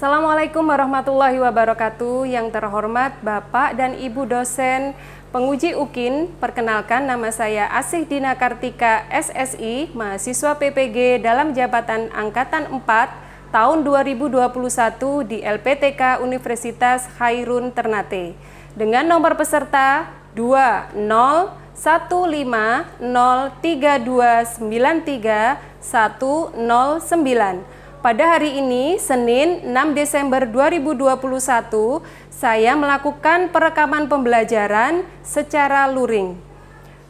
Assalamualaikum warahmatullahi wabarakatuh. Yang terhormat Bapak dan Ibu dosen penguji UKIN, perkenalkan nama saya Asih Dina Kartika SSI, mahasiswa PPG dalam jabatan Angkatan 4 tahun 2021 di LPTK Universitas Khairun Ternate dengan nomor peserta 201503293109109. Pada hari ini, Senin 6 Desember 2021, saya melakukan perekaman pembelajaran secara luring.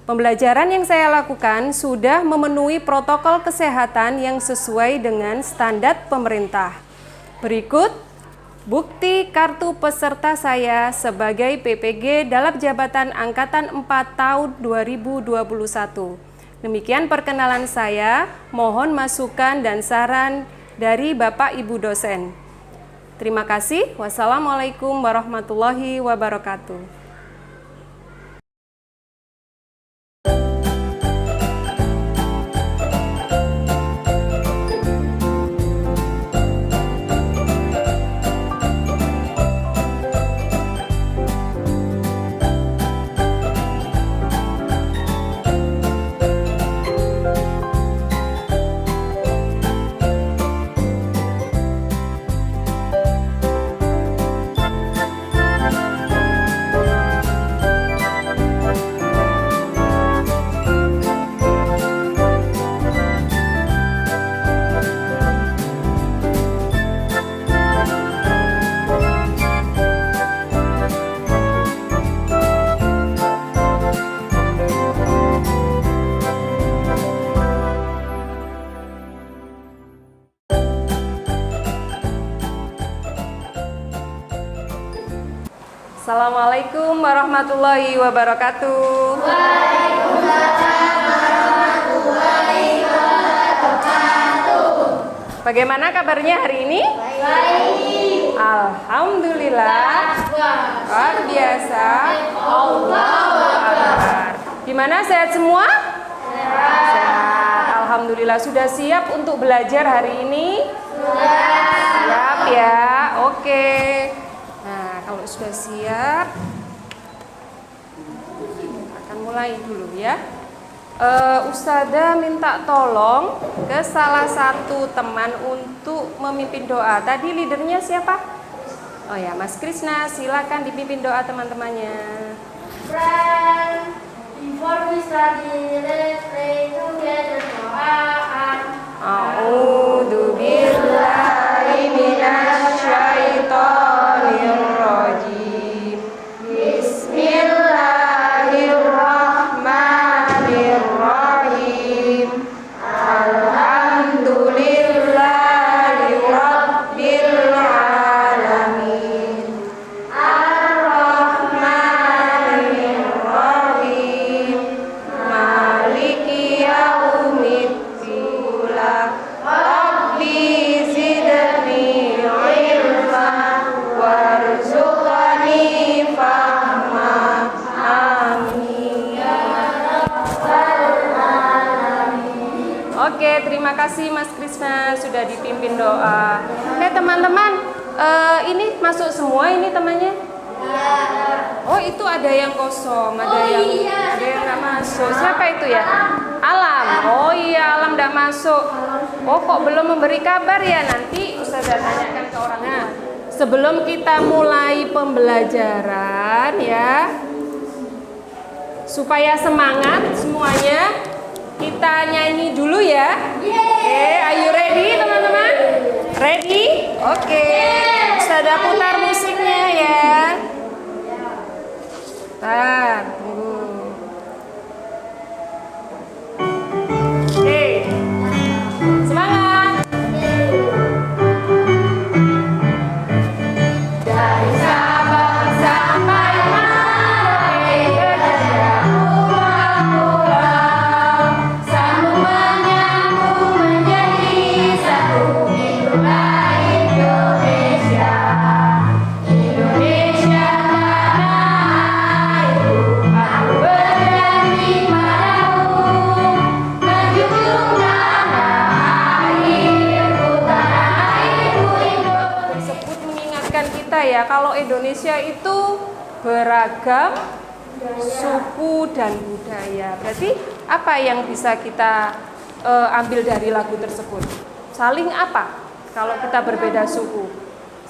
Pembelajaran yang saya lakukan sudah memenuhi protokol kesehatan yang sesuai dengan standar pemerintah. Berikut bukti kartu peserta saya sebagai PPG dalam jabatan Angkatan 4 tahun 2021. Demikian perkenalan saya, mohon masukan dan saran dari Bapak Ibu dosen. Terima kasih. Wassalamualaikum warahmatullahi wabarakatuh. Assalamualaikum warahmatullahi wabarakatuh. Waalaikumsalam warahmatullahi wabarakatuh. Bagaimana kabarnya hari ini? Baik. Alhamdulillah. Luar biasa. Allahu Akbar. Gimana, sehat semua? Sehat. Alhamdulillah. Sudah siap untuk belajar hari ini? Siap ya. Oke. Kalau sudah siap, akan mulai dulu ya. Ustazah minta tolong ke salah satu teman untuk memimpin doa. Tadi leadernya siapa? Oh ya, Mas Krisna, silakan dipimpin doa teman-temannya. Friends, before we study, let's pray together doa. A'udzu billahi minasy syaithanir rajim. Bismillahirrahmanirrahim. Alhamdulillahi rabbil alamin. Ar-Rahmanir Rahim. Maliki yaumiddin. Rabbi zidni ilma warzuqni fahma. Amin ya rabbal alamin. Oke, terima kasih Mas Krisna sudah dipimpin doa. Oke teman-teman, ini masuk semua ini temannya? Oh, itu ada yang kosong, ada yang nggak masuk. Siapa itu ya? Alam. Oh iya, Alam nggak masuk. Oh, kok belum memberi kabar ya? Nanti Ustazah tanyakan ke orangnya. Sebelum kita mulai pembelajaran ya, supaya semangat semuanya, kita nyanyi dulu ya. Oke, are you ready teman-teman? Ready? Oke. Ustazah putar musiknya ya. Bentar, tunggu. Oke. Semangat. Dari Sabang sampai Merauke, berjaya pulau-pulau, sambung menyambung menjadi satu. Itulah Indonesia, Indonesia tanah airku. ya, kalau Indonesia itu beragam suku dan budaya. Berarti apa yang bisa kita ambil dari lagu tersebut? Saling apa? Kalau kita berbeda suku,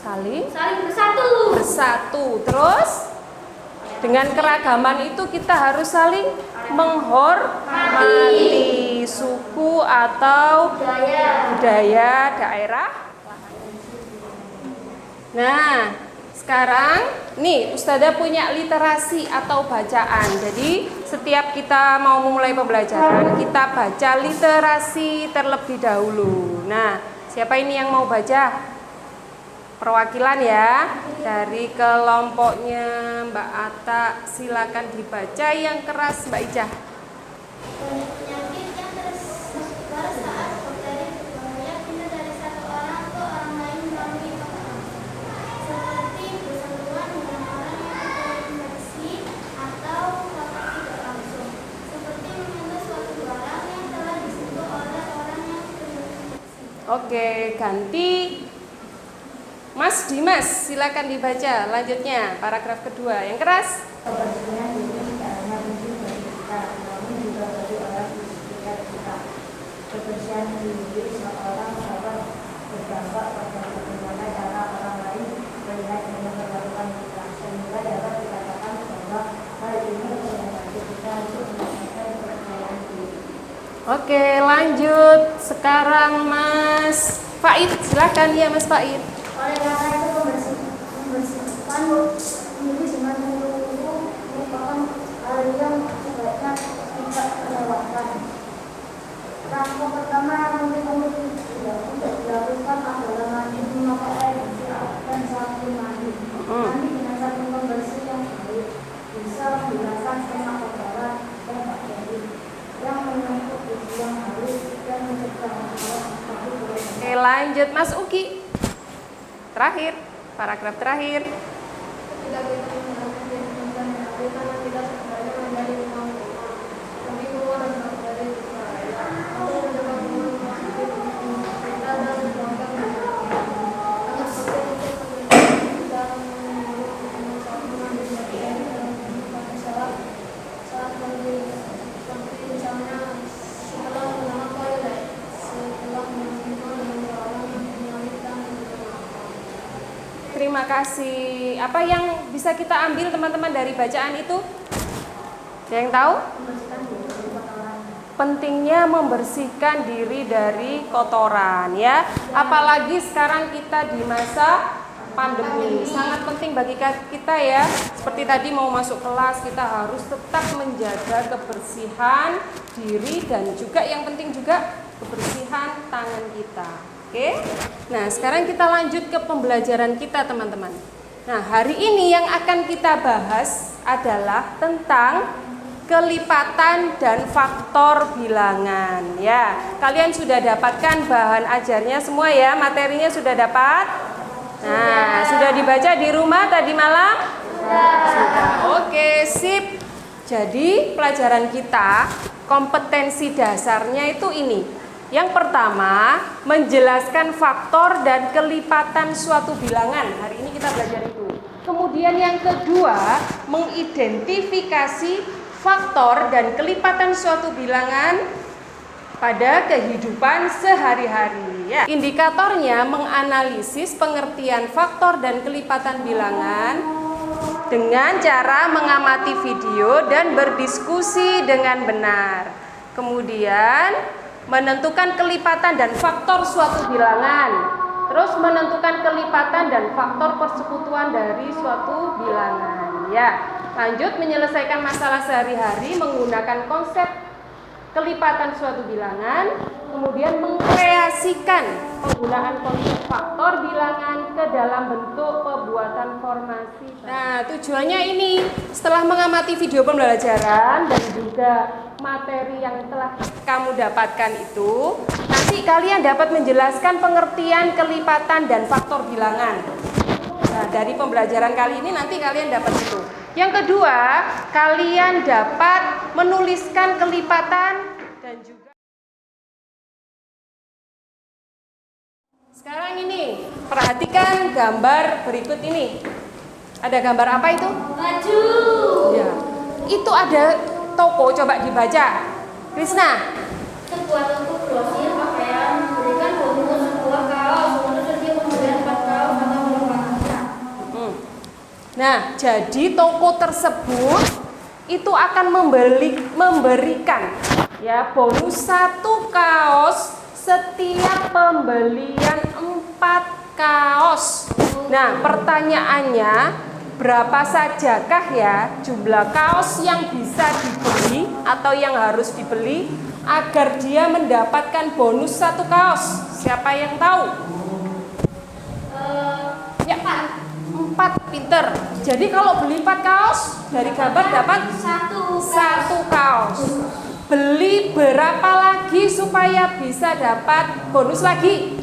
saling bersatu. Bersatu. Terus dengan keragaman itu kita harus saling menghormati suku atau budaya daerah. Nah, sekarang nih Ustazah punya literasi atau bacaan. Jadi setiap kita mau memulai pembelajaran, kita baca literasi terlebih dahulu. Nah, siapa ini yang mau baca? Perwakilan ya, dari kelompoknya Mbak Ata, silakan dibaca yang keras Mbak Ijah. Penyakit yang tersebar saat bakteri berbahaya pindah dari satu orang ke orang lain melalui makanan, seperti bersentuhan dengan orang yang terinfeksi atau kontak tidak langsung, seperti menyentuh suatu barang yang telah disentuh oleh orang yang terinfeksi. Oke, ganti Mas Dimas, silakan dibaca lanjutnya paragraf kedua yang keras. Kebersihan diri tidak hanya penting bagi kita, namun juga bagi orang di sekitar kita. Kebersihan diri seorang dapat berdampak pada bagaimana cara orang lain melihat dan memperlakukan kita, sehingga dapat dikatakan bahwa hal ini membantu kita untuk meningkatkan kepercayaan diri. Oke, lanjut. Sekarang Mas Faid, silakan ya Mas Faid. Oleh karena itu membersihkan diri dengan sungguh-sungguh merupakan hal yang sebaiknya tidak terlewatkan. Langkah pertama yang mungkin untuk dilakukan adalah mandi memakai air bersih dan sabun mandi. Mandi dengan sabun pembersih yang baik bisa menghilangkan semak kotoran dan bakteri yang menumpuk di siang hari dan mencegah masalah seperti virus. Oke, lanjut Mas Uki. Terakhir, paragraf terakhir. Tidak kita menggunakan dan tapi karena tidak sebenarnya menjadi rumah tapi keluar dari bahaya atau mencoba mengubah kita dan keluarga agar seperti itu dan mengusahakan bagian pada saat mandi seperti misalnya setelah menggunakan toilet, setelah menyentuh dengan orang yang menyalipkan. Terima kasih. Apa yang bisa kita ambil teman-teman dari bacaan itu? Ada yang tahu? Pentingnya membersihkan diri dari kotoran ya. Apalagi sekarang kita di masa pandemi. Sangat penting bagi kita ya. Seperti tadi mau masuk kelas, kita harus tetap menjaga kebersihan diri dan juga yang penting juga kebersihan tangan kita. Oke, nah sekarang kita lanjut ke pembelajaran kita teman-teman. Nah hari ini yang akan kita bahas adalah tentang kelipatan dan faktor bilangan. Ya, kalian sudah dapatkan bahan ajarnya semua ya, materinya sudah dapat. Nah, sudah dibaca di rumah tadi malam? Sudah. Oke, sip. Jadi pelajaran kita kompetensi dasarnya itu ini. Yang pertama, menjelaskan faktor dan kelipatan suatu bilangan. Hari ini kita belajar itu. Kemudian yang kedua, mengidentifikasi faktor dan kelipatan suatu bilangan pada kehidupan sehari-hari. Ya. Indikatornya menganalisis pengertian faktor dan kelipatan bilangan dengan cara mengamati video dan berdiskusi dengan benar. Kemudian menentukan kelipatan dan faktor suatu bilangan. Terus menentukan kelipatan dan faktor persekutuan dari suatu bilangan. Ya, lanjut menyelesaikan masalah sehari-hari menggunakan konsep kelipatan suatu bilangan. Kemudian mengkreasikan penggunaan konsep faktor bilangan ke dalam bentuk pembuatan formasi. Nah, tujuannya ini setelah mengamati video pembelajaran dan juga materi yang telah kamu dapatkan itu, nanti kalian dapat menjelaskan pengertian kelipatan dan faktor bilangan. Nah, dari pembelajaran kali ini nanti kalian dapat itu. Yang kedua, kalian dapat menuliskan kelipatan dan juga sekarang ini perhatikan gambar berikut ini. Ada gambar apa itu? Baju. Ya. Itu ada toko, coba dibaca. Krisna. Sebuah toko grosir pakaian memberikan bonus sebuah kaos, bonus setiap pembelian 4 kaos atau berpakaian. Nah, jadi toko tersebut itu akan memberikan ya bonus 1 kaos setiap pembelian 4 kaos. Nah, pertanyaannya, berapa sajakah ya jumlah kaos yang bisa dibeli atau yang harus dibeli agar dia mendapatkan bonus 1 kaos? Siapa yang tahu? Ya, 4, pinter. Jadi kalau beli 4 kaos, dari gambar dapat 1 kaos. Beli berapa lagi supaya bisa dapat bonus lagi?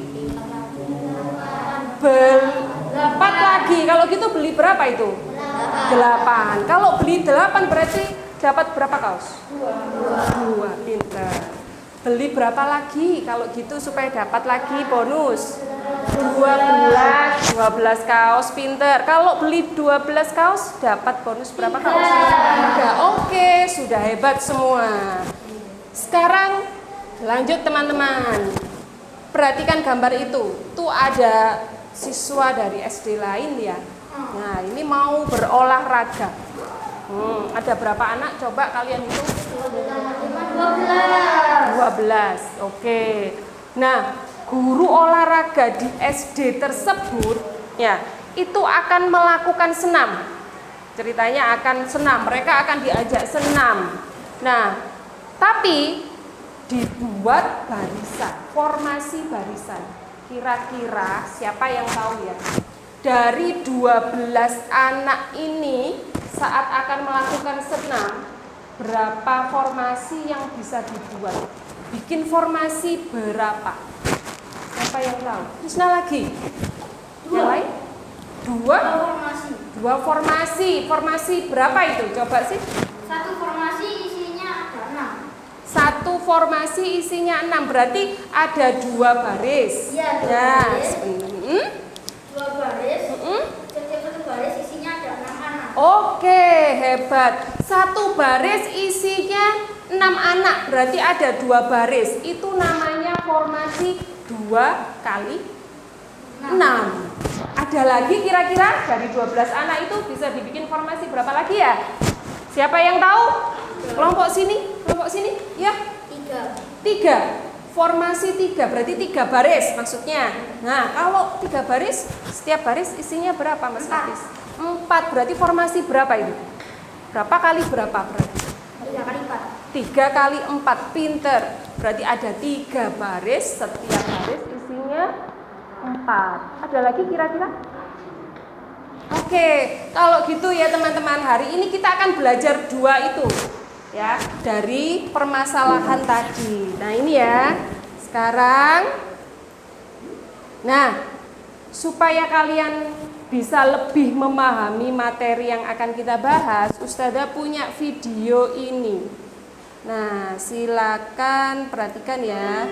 4 lagi. Kalau gitu beli berapa itu? 8. Kalau beli 8 berarti dapat berapa kaos? 2. Pinter. Beli berapa lagi kalau gitu supaya dapat lagi bonus? 12 kaos. Pinter. Kalau beli 12 kaos dapat bonus berapa kaos? 3. Oke, sudah hebat semua. Sekarang lanjut teman-teman. Perhatikan gambar itu. Tuh ada siswa dari SD lain ya. Nah, ini mau berolahraga. Ada berapa anak? Coba kalian hitung. 12. Oke. Nah, guru olahraga di SD tersebut ya, itu akan melakukan senam. Ceritanya akan senam. Mereka akan diajak senam. Nah, tapi dibuat barisan, formasi barisan. Kira-kira siapa yang tahu ya? Dari 12 anak ini saat akan melakukan senam, berapa formasi yang bisa dibuat? Bikin formasi berapa? Siapa yang tahu? Krisna lagi? Yang lain? 2 formasi. Formasi berapa itu? Coba sih. 1 formasi isinya ada 6. 1 formasi isinya 6, berarti ada 2 baris. Iya, 2 baris. 2 baris. Setiap 1 baris isinya ada 6 anak. Oke, hebat. 1 baris isinya 6 anak, berarti ada 2 baris. Itu namanya formasi 2 kali 6. Ada lagi kira-kira dari 12 anak itu bisa dibikin formasi berapa lagi ya? Siapa yang tahu? Kelompok sini, ya? 3. Formasi 3, berarti 3 baris maksudnya. Nah, kalau 3 baris, setiap baris isinya berapa Mas Hafiz? 4, berarti formasi berapa itu? Berapa kali berapa berarti? 3 kali 4. 3 kali 4, pinter. Berarti ada 3 baris, setiap baris isinya 4. Ada lagi kira-kira? Oke, kalau gitu ya teman-teman, hari ini kita akan belajar 2 itu ya, dari permasalahan tadi. Nah, ini ya. Sekarang supaya kalian bisa lebih memahami materi yang akan kita bahas, Ustazah punya video ini. Nah, silakan perhatikan ya.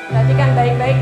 Perhatikan baik-baik.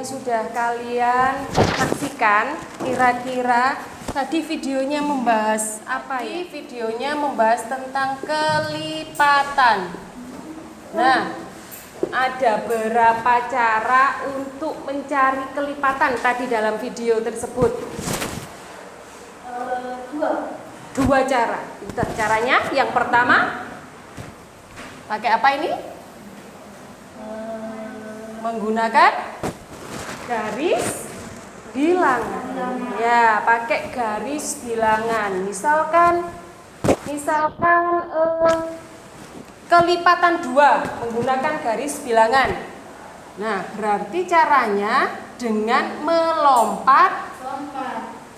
Sudah kalian saksikan, kira-kira tadi videonya membahas apa ya? Videonya membahas tentang kelipatan. Nah, ada berapa cara untuk mencari kelipatan tadi dalam video tersebut? Dua cara. Caranya yang pertama pakai apa ini? Menggunakan garis bilangan. Ya, pakai garis bilangan. Misalkan kelipatan 2 menggunakan garis bilangan. Nah, berarti caranya dengan melompat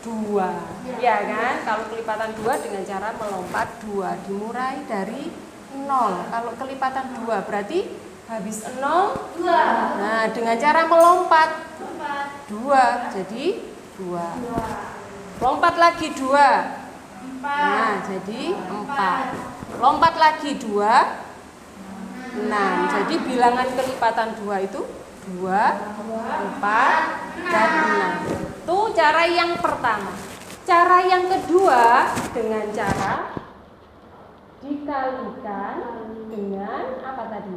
2. Ya kan? Kalau kelipatan 2 dengan cara melompat 2, dimulai dari 0. Kalau kelipatan 2 berarti habis 0 2. Nah, dengan cara melompat 2 jadi 2. Lompat lagi 2. Nah, jadi 4. Lompat lagi 2. 6. Jadi bilangan kelipatan 2 itu 2, 4, dan 6. Itu cara yang pertama. Cara yang kedua dengan cara dikalikan dengan apa tadi?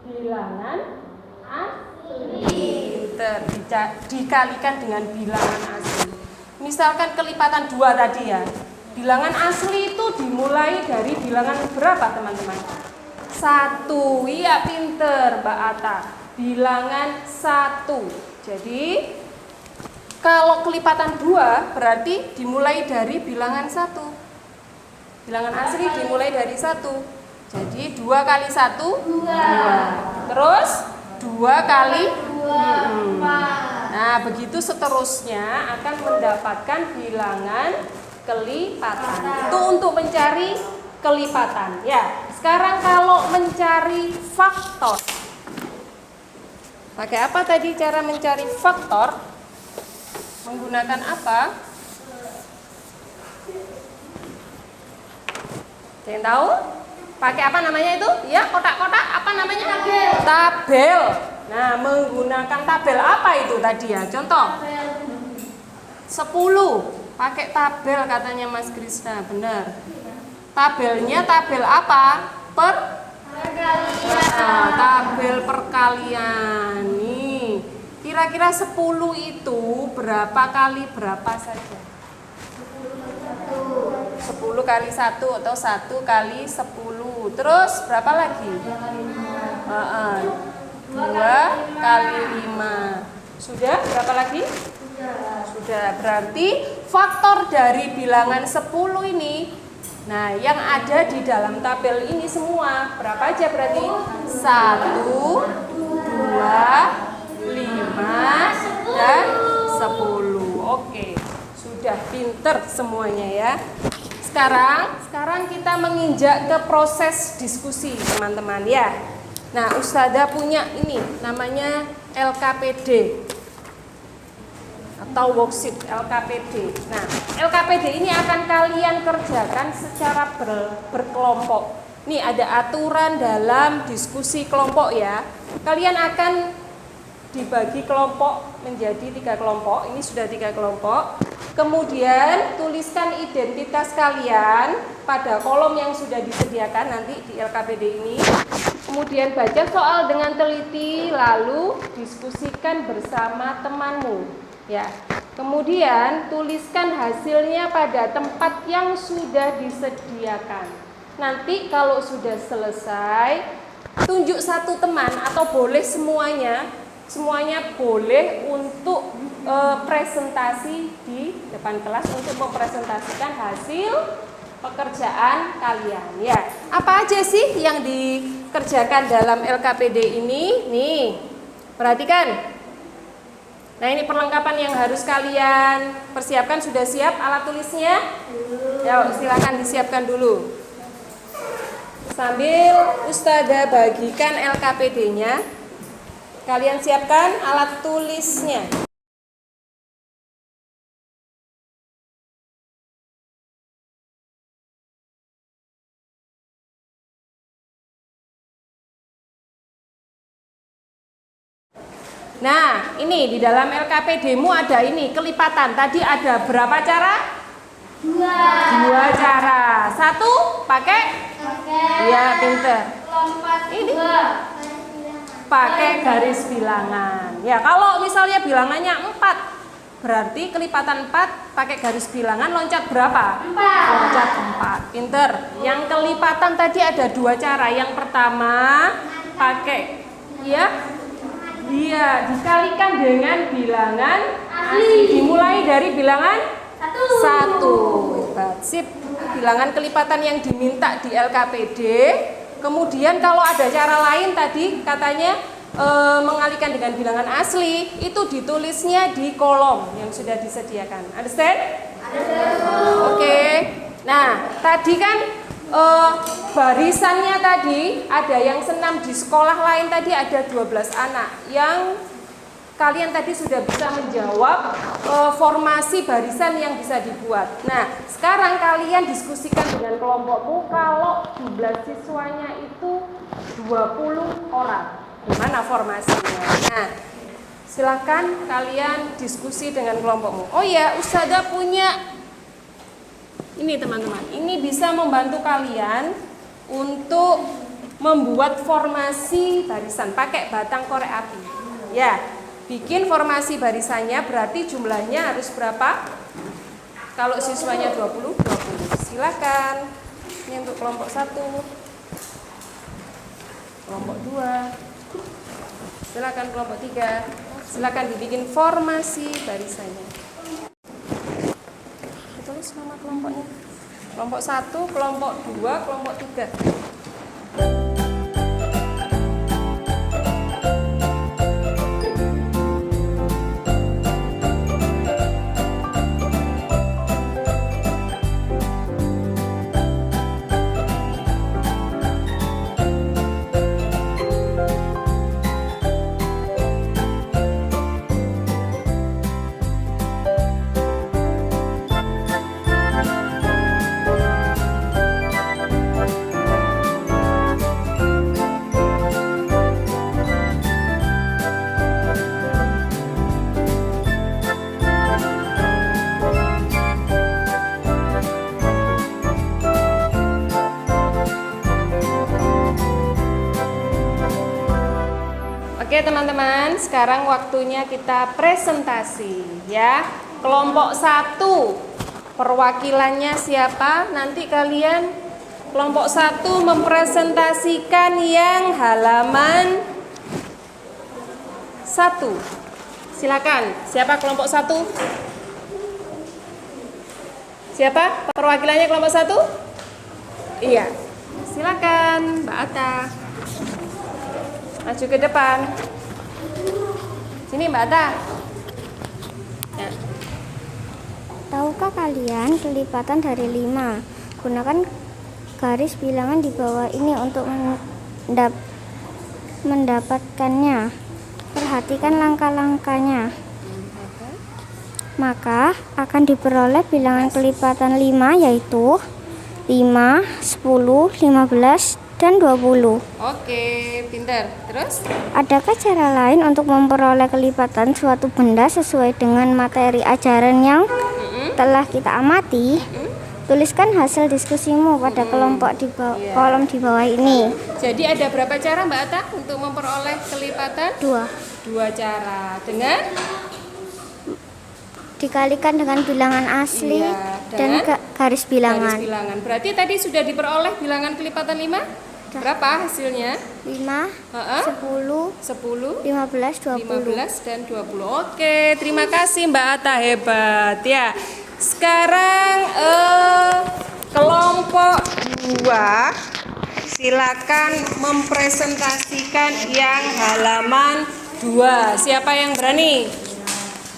Bilangan asli. Dikalikan dengan bilangan asli. Misalkan kelipatan 2 tadi ya. Bilangan asli itu dimulai dari bilangan berapa teman-teman? 1. Iya, pinter Mbak Ata. Bilangan 1. Jadi kalau kelipatan 2 berarti dimulai dari bilangan 1. Bilangan asli dimulai dari 1. Jadi 2 kali 1 2. Terus 2 kali 4. Nah, begitu seterusnya akan mendapatkan bilangan kelipatan. Itu untuk mencari kelipatan. Ya. Sekarang kalau mencari faktor. Pakai apa tadi cara mencari faktor? Menggunakan apa? Ada yang tahu? Pakai apa namanya itu? Ya, kotak-kotak apa namanya? Tabel. Nah, menggunakan tabel apa itu tadi ya? Contoh. 10. Pakai tabel katanya Mas Krisna, benar. Tabelnya tabel apa? Nah, tabel perkalian. Nih, kira-kira 10 itu berapa kali berapa saja? 10 kali 1 atau 1 kali 10. Terus berapa lagi? 2 kali 5. Sudah? Berapa lagi? Sudah. Berarti faktor dari bilangan 10 ini, nah, yang ada di dalam tabel ini semua berapa aja berarti? 1, 2, 5, dan 10. Oke, sudah pinter semuanya ya. Sekarang kita menginjak ke proses diskusi teman-teman ya. Nah, Ustazah punya ini namanya LKPD atau worksheet LKPD. Nah, LKPD ini akan kalian kerjakan secara berkelompok. Nih ada aturan dalam diskusi kelompok ya. Kalian akan dibagi kelompok menjadi 3 kelompok. Ini sudah 3 kelompok. Kemudian tuliskan identitas kalian pada kolom yang sudah disediakan nanti di LKPD ini. Kemudian baca soal dengan teliti, lalu diskusikan bersama temanmu. Ya, kemudian tuliskan hasilnya pada tempat yang sudah disediakan. Nanti kalau sudah selesai, tunjuk satu teman atau boleh semuanya boleh untuk presentasi di depan kelas untuk mempresentasikan hasil pekerjaan kalian. Ya, apa aja sih yang dikerjakan dalam LKPD ini? Nih, perhatikan. Nah, ini perlengkapan yang harus kalian persiapkan. Sudah siap alat tulisnya? Ya, silakan disiapkan dulu. Sambil Ustazah bagikan LKPD-nya, kalian siapkan alat tulisnya. Nah, ini di dalam LKPD-mu ada ini, kelipatan. Tadi ada berapa cara? 2 cara. 1 pakai? Ya, pinter. Lompat Ini 2. pakai garis bilangan. Ya, kalau misalnya bilangannya 4, berarti kelipatan 4 pakai garis bilangan loncat berapa? 4. Loncat 4. Pinter. Yang kelipatan tadi ada 2 cara. Yang pertama pakai dikalikan dengan bilangan asli. Dimulai dari bilangan 1. Hebat. Sip. Bilangan kelipatan yang diminta di LKPD. Kemudian kalau ada cara lain tadi katanya mengalihkan dengan bilangan asli, itu ditulisnya di kolom yang sudah disediakan. Understand? Oke. Nah, tadi kan barisannya tadi ada yang senam di sekolah lain tadi ada 12 anak yang kalian tadi sudah bisa menjawab formasi barisan yang bisa dibuat. Nah, sekarang kalian diskusikan dengan kelompokmu kalau jumlah siswanya itu 20 orang. Gimana formasinya? Nah, silakan kalian diskusi dengan kelompokmu. Oh ya, Ustazah punya ini teman-teman. Ini bisa membantu kalian untuk membuat formasi barisan pakai batang korek api. Ya, bikin formasi barisannya berarti jumlahnya harus berapa? Kalau siswanya 20. Silakan. Ini untuk kelompok 1. Kelompok 2. Silakan kelompok 3. Silakan dibikin formasi barisannya. Tulis nama kelompoknya. Kelompok 1, kelompok 2, kelompok 3. Oke teman-teman, sekarang waktunya kita presentasi ya. Kelompok 1 perwakilannya siapa? Nanti kalian kelompok 1 mempresentasikan yang halaman 1. Silakan, siapa kelompok 1? Siapa perwakilannya kelompok 1? Iya, silakan Mbak Atta. Maju ke depan. Sini Mbak Atta. Ya. Tahukah kalian kelipatan dari 5? Gunakan garis bilangan di bawah ini untuk mendapatkannya. Perhatikan langkah-langkahnya. Maka akan diperoleh bilangan kelipatan 5 yaitu 5, 10, 15, dan 20. Oke, pintar. Terus? Adakah cara lain untuk memperoleh kelipatan suatu benda sesuai dengan materi ajaran yang telah kita amati? Tuliskan hasil diskusimu pada kelompok di kolom di bawah ini. Jadi ada berapa cara Mbak Atta untuk memperoleh kelipatan? 2 cara. Dengan? Dikalikan dengan bilangan asli dan garis bilangan. Berarti tadi sudah diperoleh bilangan kelipatan 5? Berapa hasilnya? 5, 10, 15, 15 dan 20. Oke, terima kasih Mbak Atta, hebat ya. Sekarang kelompok 2 silakan mempresentasikan yang halaman 2. Siapa yang berani?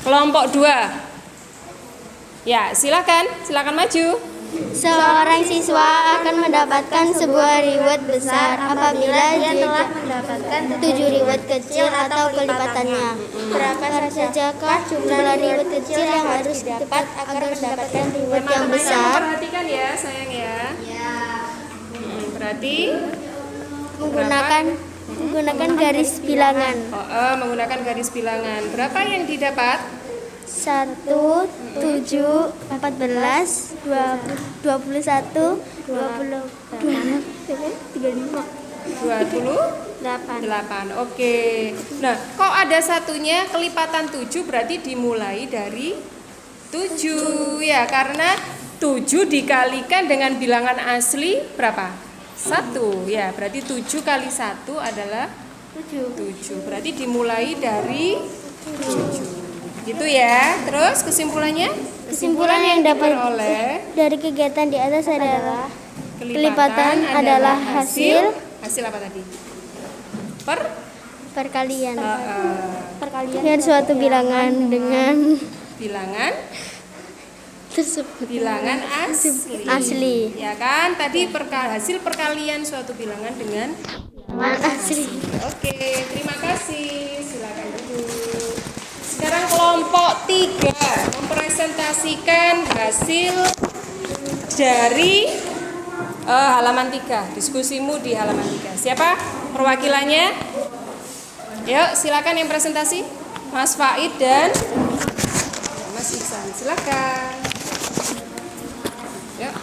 Kelompok 2. Ya, silakan maju. Seorang siswa akan mendapatkan sebuah reward besar apabila dia telah mendapatkan 7 reward kecil atau kelipatannya. Berapa sajakah jumlah reward kecil yang harus didapat agar mendapatkan reward yang besar? Perhatikan ya, sayang ya. Berarti menggunakan garis bilangan. Menggunakan garis bilangan. Berapa yang didapat? 1, 7, 14, 21, 20, 35, 20, 8. Oke. Nah, kok ada satunya kelipatan 7 berarti dimulai dari 7 ya, karena 7 dikalikan dengan bilangan asli berapa? 1 ya, berarti 7 kali 1 adalah 7. Berarti dimulai dari 7. Gitu ya. Terus kesimpulannya? Kesimpulan yang dapat oleh dari kegiatan di atas adalah kelipatan adalah hasil apa tadi? perkalian dengan suatu bilangan dengan Bilangan tersebut. bilangan asli. Ya kan? Tadi hasil perkalian suatu bilangan dengan Asli. Oke, terima kasih. Silakan duduk. Sekarang kelompok 3 mempresentasikan hasil dari halaman 3. Diskusimu di halaman 3. Siapa perwakilannya? Yuk, silakan yang presentasi. Mas Faid dan Mas Ihsan. Silakan. Yuk.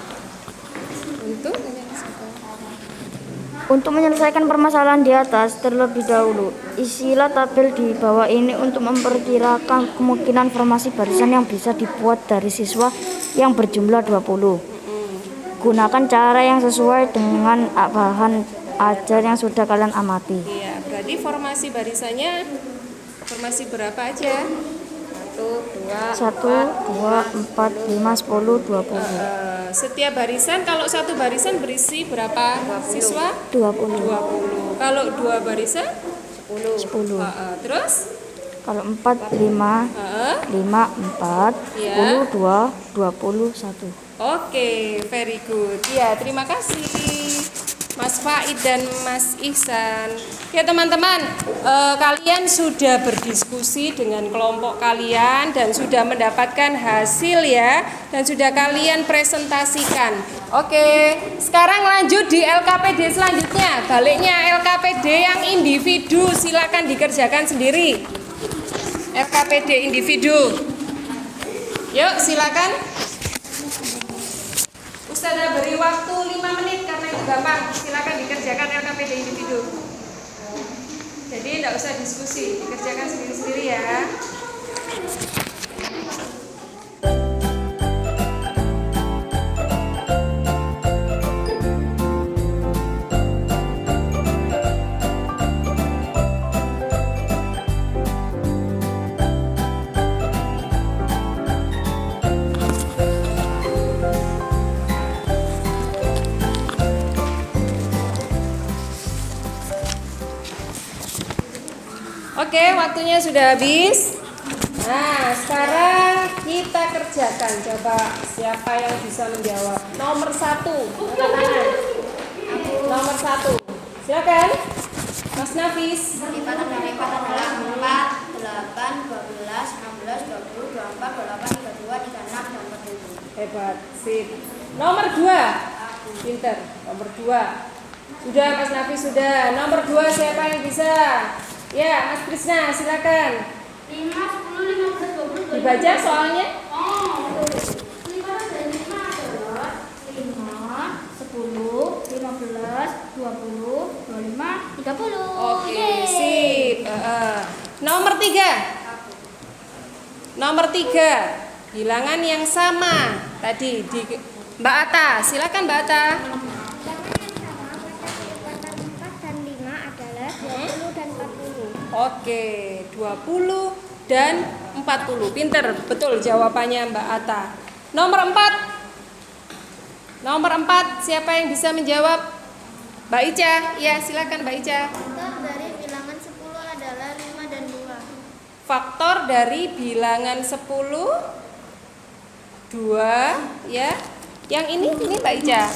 Untuk menyelesaikan permasalahan di atas, terlebih dahulu, isilah tabel di bawah ini untuk memperkirakan kemungkinan formasi barisan yang bisa dibuat dari siswa yang berjumlah 20. Gunakan cara yang sesuai dengan bahan ajar yang sudah kalian amati. Iya, berarti formasi barisannya formasi berapa aja? 1, 2, 4, 5, 10, 20. Setiap barisan, kalau satu barisan berisi berapa siswa? 20. 20. Kalau 2 barisan? 10. Terus? Kalau 4, 5, 5, 4, 10, 2, 21. Oke, very good. Ya, terima kasih Mas Faid dan Mas Ihsan. Ya teman-teman, kalian sudah berdiskusi dengan kelompok kalian dan sudah mendapatkan hasil ya, dan sudah kalian presentasikan. Oke, sekarang lanjut di LKPD selanjutnya. Baliknya LKPD yang individu silakan dikerjakan sendiri. LKPD individu. Yuk, silakan. Ustazah beri waktu 5 menit karena itu gampang. Silakan dikerjakan LKPD individu. Jadi tidak usah diskusi, dikerjakan sendiri-sendiri ya. Oke, waktunya sudah habis. Nah, sekarang kita kerjakan. Coba siapa yang bisa menjawab? Nomor 1, angkat tangan. Nomor 1, silakan. Mas Nafis. Kelipatan dari 4 adalah 4, 8, 12, 16, 20, 24, 28, 32, 36, dan 47. Hebat, sip. Nomor 2, pinter. Nomor 2. Sudah Mas Nafis sudah. Nomor 2 siapa yang bisa? Ya, Mas Krisna, silakan. 5, 10, 15, 20, 25. Dibaca soalnya. Kelipatan dari 5 adalah 5, 10, 15, 20, 25, 30. Oke, sip. Nomor 3. Nomor 3. Bilangan yang sama tadi di Mbak Ata. Silakan Mbak Ata. Oke, 20 dan 40. Pinter, betul jawabannya Mbak Ata. Nomor 4. Nomor 4, siapa yang bisa menjawab? Mbak Ica. Ya, silakan Mbak Ica. Faktor dari bilangan 10 adalah 5 dan 2. Faktor dari bilangan 10 2 ya. Yang ini Mbak Ica.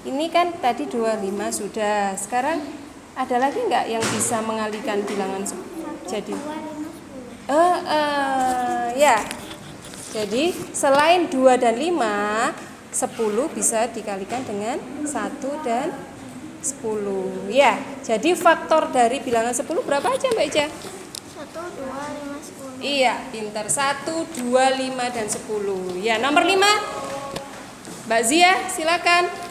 Ini kan tadi 25 sudah. Sekarang ada lagi nggak yang bisa mengalihkan bilangan jadi? Ya. Jadi selain 2 dan 5, 10 bisa dikalikan dengan 1 dan 10. Ya. Jadi faktor dari bilangan 10 berapa aja Mbak Ica? 1, 2, 5, 10. Iya, pintar. 1, 2, 5 dan 10. Ya, nomor 5. Mbak Zia, silakan.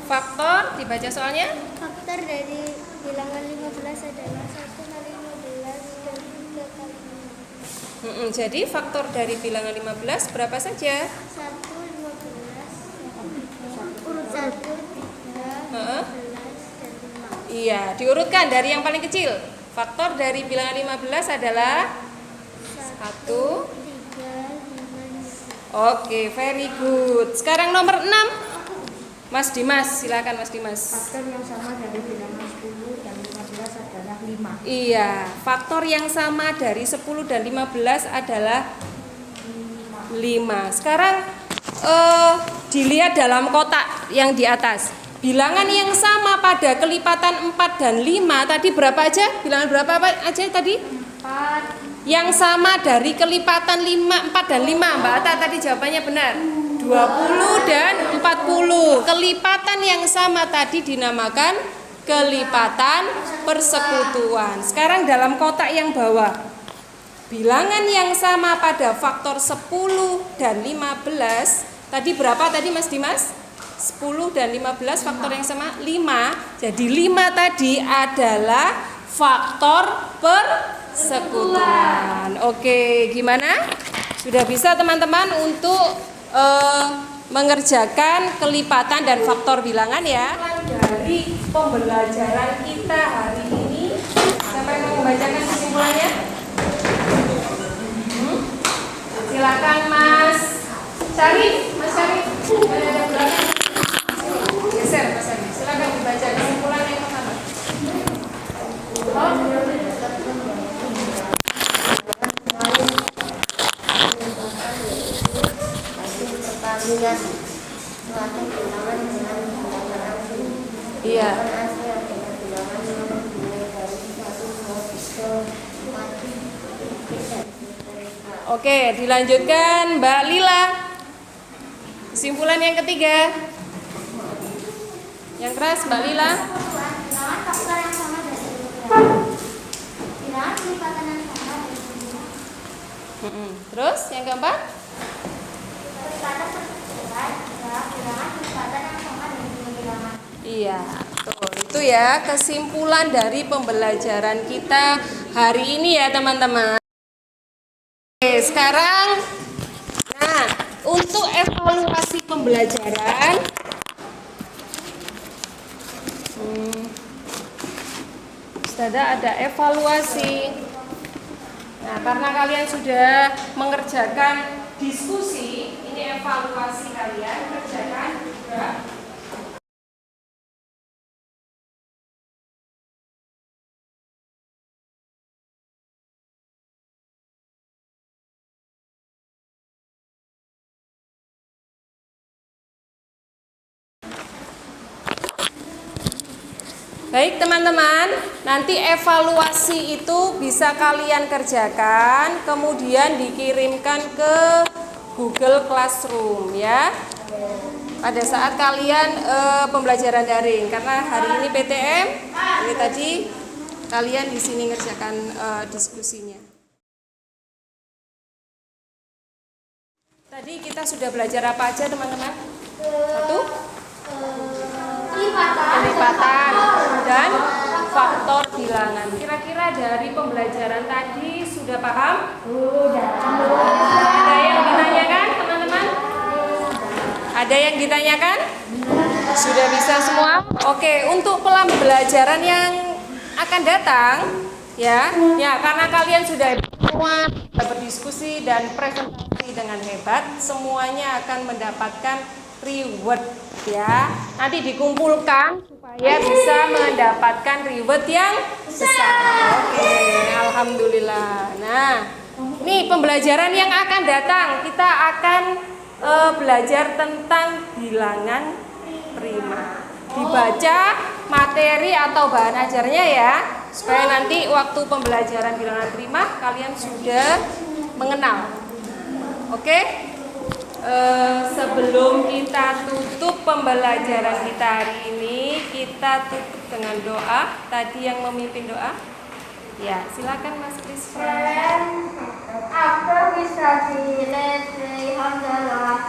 faktor dibaca soalnya. Faktor dari bilangan 15 adalah 1 kali 15 dan 3 kali 15. Jadi faktor dari bilangan 15 berapa saja? 1, 15, urut 1, 3, 15, dan 5. Iya, diurutkan dari yang paling kecil. Faktor dari bilangan 15 adalah 1. 3, 5, 7. Oke, very good. Sekarang nomor 6. Mas Dimas, silakan Mas Dimas. Faktor yang sama dari bilangan 10 dan 15 adalah 5. Iya, faktor yang sama dari 10 dan 15 adalah 5. Sekarang dilihat dalam kotak yang di atas. Bilangan yang sama pada kelipatan 4 dan 5 tadi berapa aja? Bilangan berapa aja tadi? 4. Yang sama dari kelipatan 4 dan 5. Mbak Ata tadi jawabannya benar. 20 dan 40. Kelipatan yang sama tadi dinamakan kelipatan persekutuan. Sekarang dalam kotak yang bawah. Bilangan yang sama pada faktor 10 dan 15. Tadi berapa tadi Mas Dimas? 10 dan 15 faktor yang sama 5. Jadi 5 tadi adalah faktor persekutuan. Oke, gimana? Sudah bisa teman-teman untuk mengerjakan kelipatan dan faktor bilangan ya. Dari pembelajaran kita hari ini, siapa yang mau membacakan kesimpulannya? Silakan Mas Syarif, Mas Syarif. Ada belakang. Geser Mas Syarif. Silakan dibaca kesimpulan yang pertama. Pertanian suatu bilangan dengan bilangan asli. Iya. Bilangan asli adalah bilangan yang dimulai dari 1, 2, 3, 4. Oke, dilanjutkan Mbak Lila. Kesimpulan yang ketiga. Yang keras Mbak Lila. Bilangan faktor yang sama dari bilangan. Bilangan kelipatan yang sama dari bilangan. Terus yang keempat? Kelipatan persekutuan adalah bilangan kelipatan yang sama dari bilangan. Iya, betul. Itu ya kesimpulan dari pembelajaran kita hari ini ya teman-teman. Oke, sekarang untuk evaluasi pembelajaran Ustazah ada evaluasi. Nah, karena kalian sudah mengerjakan diskusi, ini evaluasi kalian kerjakan juga. Baik teman-teman, nanti evaluasi itu bisa kalian kerjakan, kemudian dikirimkan ke Google Classroom ya. Pada saat kalian pembelajaran daring, karena hari ini PTM, ini tadi kalian di sini ngerjakan diskusinya. Tadi kita sudah belajar apa aja teman-teman? Satu? Kelipatan dan faktor bilangan. Kira-kira dari pembelajaran tadi sudah paham? Ada yang ditanyakan teman-teman? Ada yang ditanyakan? Sudah bisa semua? Oke, untuk pembelajaran yang akan datang ya karena kalian sudah semua berdiskusi dan presentasi dengan hebat, semuanya akan mendapatkan reward ya. Nanti dikumpulkan supaya bisa mendapatkan reward yang besar. Oke, alhamdulillah. Nah, ini pembelajaran yang akan datang, kita akan belajar tentang bilangan prima. Dibaca materi atau bahan ajarnya ya, supaya nanti waktu pembelajaran bilangan prima kalian sudah mengenal. Oke? Sebelum kita tutup pembelajaran kita hari ini, kita tutup dengan doa. Tadi yang memimpin doa, ya silakan Mas Krisna. Aku bisa dilihat. Alhamdulillah.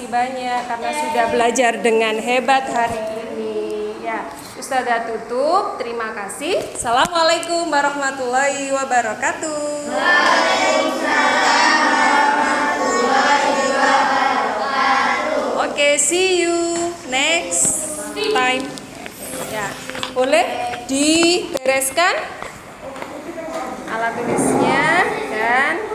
banyak karena sudah belajar dengan hebat hari ini. Ya, Ustazah tutup. Terima kasih. Assalamualaikum warahmatullahi wabarakatuh. Waalaikumsalam warahmatullahi wabarakatuh. Oke, see you next time. Ya, boleh dibereskan alat tulisnya dan